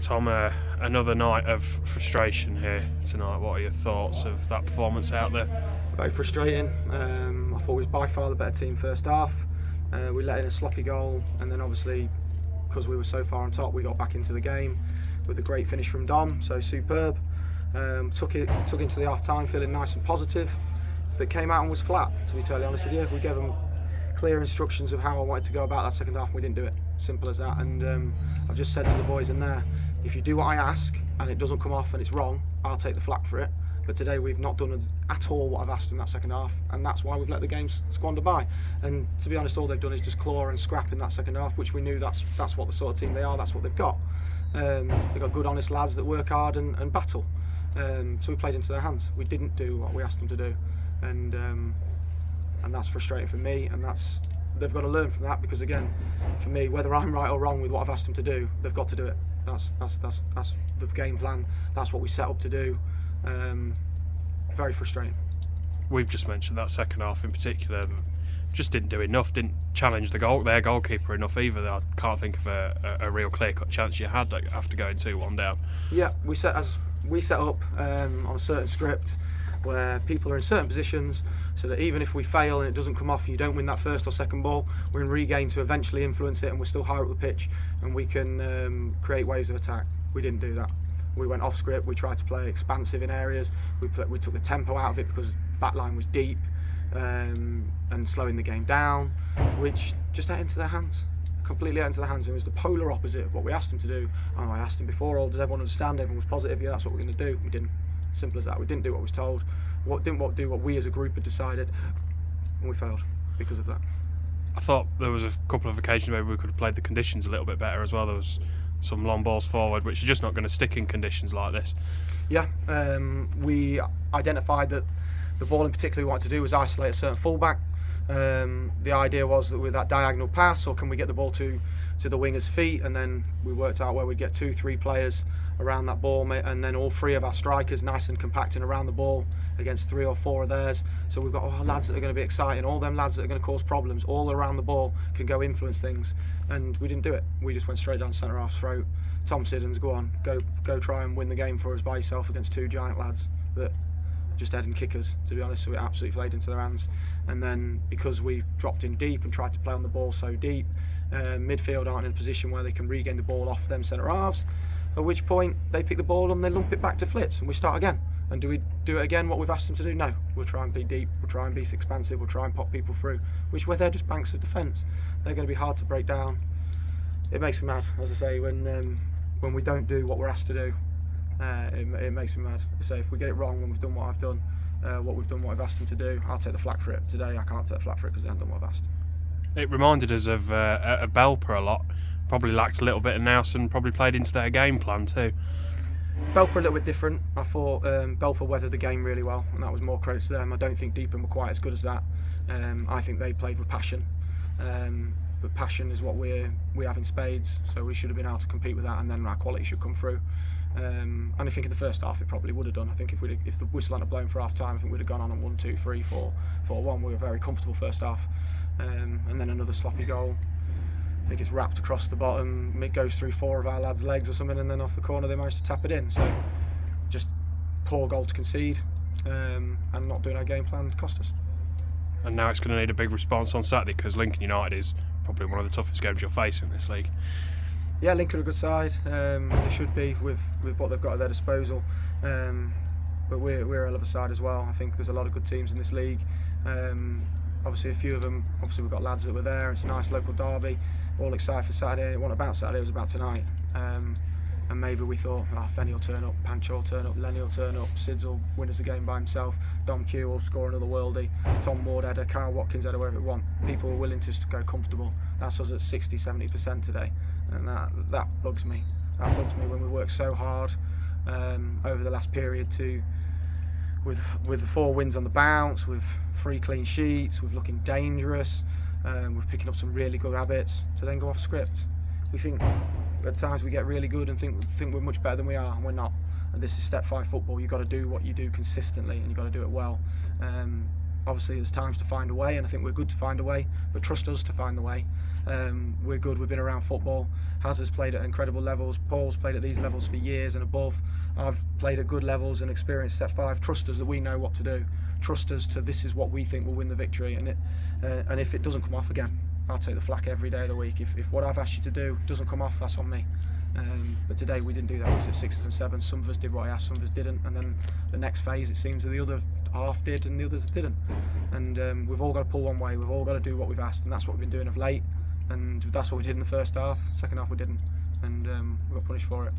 Tom, another night of frustration here tonight. What are your thoughts of that performance out there? Very frustrating. I thought we was by far the better team first half. We let in a sloppy goal, and then obviously, because we were so far on top, we got back into the game with a great finish from Dom. So superb. Took into the half time feeling nice and positive, but came out and was flat. To be totally honest with you, we gave them clear instructions of how I wanted to go about that second half, and we didn't do it. Simple as that. And I've just said to the boys in there, if you do what I ask and it doesn't come off and it's wrong, I'll take the flak for it. But today we've not done at all what I've asked in that second half, and that's why we've let the games squander by. And to be honest, all they've done is just claw and scrap in that second half, which we knew that's what the sort of team they are, that's what they've got. They've got good, honest lads that work hard and battle. So we played into their hands. We didn't do what we asked them to do, and that's frustrating for me. And they've got to learn from that, because again, for me, whether I'm right or wrong with what I've asked them to do, they've got to do it. That's the game plan. That's what we set up to do. Very frustrating. We've just mentioned that second half in particular. Just didn't do enough. Didn't challenge their goalkeeper enough either. I can't think of a real clear-cut chance you had after going 2-1 down. Yeah, we set up on a certain script where people are in certain positions, so that even if we fail and it doesn't come off and you don't win that first or second ball, we're in regain to eventually influence it, and we're still higher up the pitch and we can create waves of attack. We didn't do that. We went off script. We tried to play expansive in areas. We took the tempo out of it because backline was deep and slowing the game down, which just ate into their hands. Completely ate into their hands. It was the polar opposite of what we asked them to do. I asked them before, does everyone understand? Everyone was positive. Yeah, that's what we're going to do. We didn't. Simple as that. We didn't do what was told. Didn't do what we as a group had decided, and we failed because of that. I thought there was a couple of occasions maybe we could have played the conditions a little bit better as well. There was some long balls forward, which are just not going to stick in conditions like this. Yeah, we identified that the ball in particular we wanted to do was isolate a certain fullback. The idea was that with that diagonal pass, or can we get the ball to the winger's feet, and then we worked out where we'd get 2-3 players around that ball, and then all 3 of our strikers nice and compacting around the ball against 3 or 4 of theirs. So we've got all our lads that are going to be exciting, all them lads that are going to cause problems, all around the ball, can go influence things, and we didn't do it. We just went straight down centre half's throat. Tom Siddons, go on, go try and win the game for us by yourself against 2 giant lads that just head and kickers, to be honest. So we absolutely played into their hands. And then because we dropped in deep and tried to play on the ball so deep, midfield aren't in a position where they can regain the ball off them centre halves, at which point they pick the ball and they lump it back to Flitz, and we start again. And do we do it again, what we've asked them to do? No. We'll try and be deep, we'll try and be expansive, we'll try and pop people through, where they're just banks of defence. They're going to be hard to break down. It makes me mad, as I say, when we don't do what we're asked to do. It makes me mad. So if we get it wrong when we've done what I've done, what I've asked them to do, I'll take the flak for it. Today I can't take the flak for it because they haven't done what I've asked. It reminded us of Belper a lot. Probably lacked a little bit of nous and probably played into their game plan too. Belper a little bit different. I thought Belper weathered the game really well, and that was more credit to them. I don't think Deepen were quite as good as that. I think they played with passion. But passion is what we have in spades, so we should have been able to compete with that, and then our quality should come through. And I think in the first half it probably would have done. I think if the whistle hadn't blown for half time, I think we'd have gone on 1, 2, 3, 4, 4-1. We were very comfortable first half, and then another sloppy goal. I think it's wrapped across the bottom. It goes through 4 of our lads' legs or something, and then off the corner they managed to tap it in. So just poor goal to concede, and not doing our game plan cost us. And now it's going to need a big response on Saturday, because Lincoln United is probably one of the toughest games you'll face in this league. Yeah, Lincoln are a good side. They should be with what they've got at their disposal. But we're a hell of a side as well. I think there's a lot of good teams in this league. Obviously a few of them, we've got lads that were there. It's a nice local derby. All excited for Saturday. It wasn't about Saturday, it was about tonight. And maybe we thought, Fenny will turn up, Pancho will turn up, Lenny will turn up, Sids will win us the game by himself, Dom Q will score another worldie, Tom Ward header, Kyle Watkins header, wherever it want. People were willing to go comfortable. That's us at 60-70% today, and that bugs me. That bugs me when we work so hard over the last period with the 4 wins on the bounce, with 3 clean sheets, with looking dangerous, with picking up some really good habits, to then go off script. We think at times we get really good and think we're much better than we are, and we're not. And this is step 5 football. You've got to do what you do consistently, and you've got to do it well. obviously there's times to find a way, and I think we're good to find a way, but trust us to find the way. We're good, we've been around football. Haz has played at incredible levels, Paul's played at these levels for years and above. I've played at good levels and experienced Step 5. Trust us that we know what to do. Trust us to this is what we think will win the victory, and if it doesn't come off again, I'll take the flak every day of the week. If what I've asked you to do doesn't come off, that's on me. But today we didn't do that. We was at 6s and 7s. Some of us did what I asked, some of us didn't. And then the next phase, it seems that the other half did and the others didn't. And we've all got to pull one way. We've all got to do what we've asked, and that's what we've been doing of late. And that's what we did in the first half. Second half we didn't, and we got punished for it.